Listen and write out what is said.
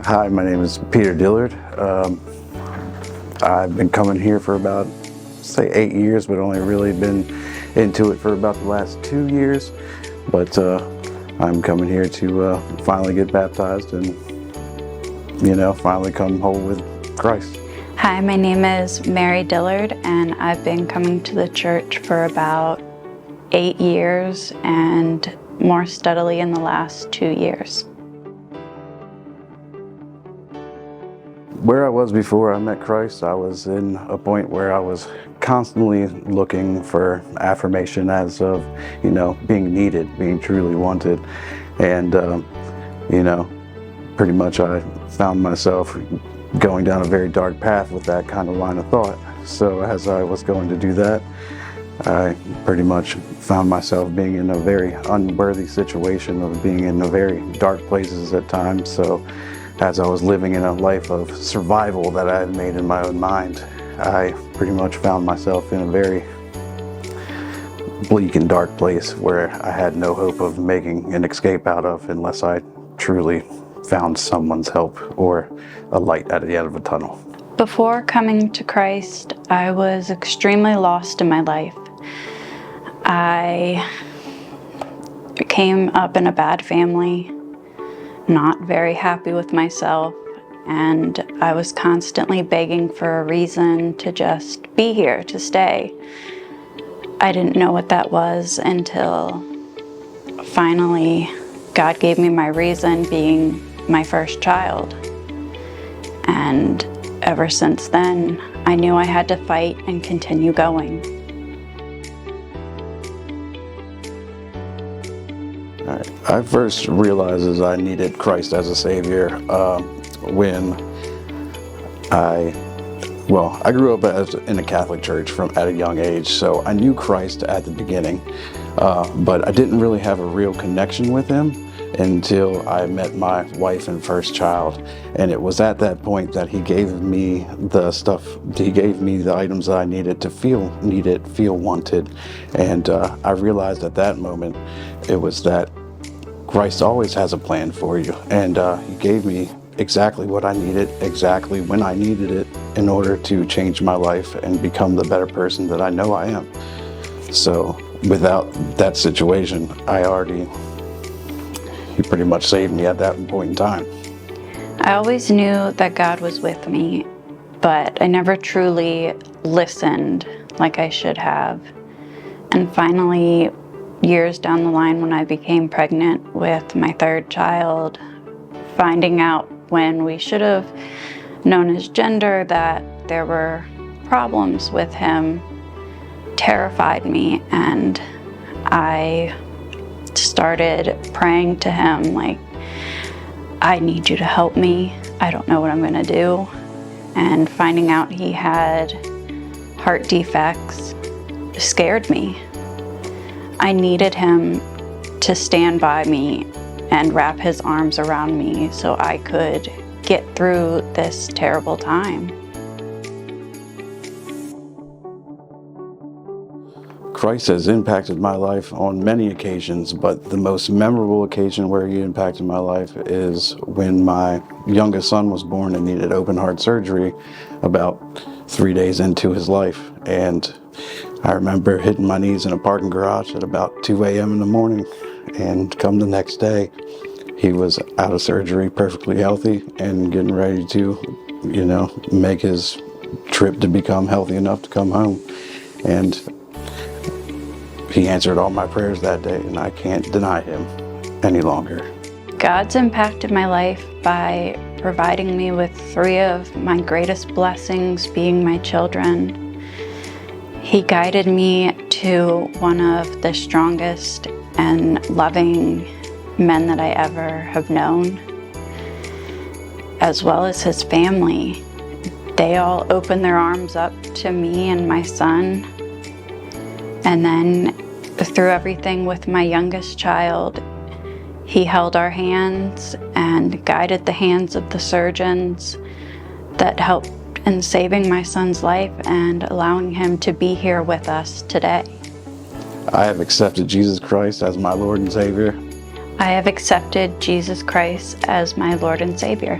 Hi, my name is Peter Dillard. I've been coming here for about, say, 8 years, but only really been into it for about the last 2 years. But I'm coming here to finally get baptized and, finally come whole with Christ. Hi, my name is Mary Dillard, and I've been coming to the church for about 8 years and more steadily in the last 2 years. Where I was before I met Christ, I was in a point where I was constantly looking for affirmation as of, being needed, being truly wanted. And, pretty much I found myself going down a very dark path with that kind of line of thought. So as I was going to do that, I pretty much found myself being in a very unworthy situation of being in a very dark places at times. So as I was living in a life of survival that I had made in my own mind, I pretty much found myself in a very bleak and dark place where I had no hope of making an escape out of unless I truly found someone's help or a light at the end of a tunnel. Before coming to Christ, I was extremely lost in my life. I came up in a bad family, not very happy with myself, and I was constantly begging for a reason to just be here, to stay. I didn't know what that was until finally God gave me my reason, being my first child. And ever since then, I knew I had to fight and continue going. I first realized I needed Christ as a Savior when I grew up in a Catholic church at a young age, so I knew Christ at the beginning, but I didn't really have a real connection with Him until I met my wife and first child. And it was at that point that He gave me the stuff, He gave me the items that I needed to feel needed, feel wanted. And I realized at that moment it was that Christ always has a plan for you, and He gave me exactly what I needed, exactly when I needed it, in order to change my life and become the better person that I know I am. So without that situation, He pretty much saved me at that point in time. I always knew that God was with me, but I never truly listened like I should have. And finally, years down the line, when I became pregnant with my third child, finding out when we should have known his gender that there were problems with him terrified me, and I started praying to Him like, I need you to help me. I don't know what I'm gonna do. And finding out he had heart defects scared me. I needed Him to stand by me and wrap His arms around me so I could get through this terrible time. Christ has impacted my life on many occasions, but the most memorable occasion where He impacted my life is when my youngest son was born and needed open heart surgery about 3 days into his life. And I remember hitting my knees in a parking garage at about 2 a.m. in the morning, and come the next day, he was out of surgery, perfectly healthy, and getting ready to, make his trip to become healthy enough to come home. And He answered all my prayers that day, and I can't deny Him any longer. God's impacted my life by providing me with 3 of my greatest blessings, being my children. He guided me to one of the strongest and loving men that I ever have known, as well as His family. They all opened their arms up to me and my son. And then through everything with my youngest child, He held our hands and guided the hands of the surgeons that helped in saving my son's life and allowing him to be here with us today. I have accepted Jesus Christ as my Lord and Savior. I have accepted Jesus Christ as my Lord and Savior.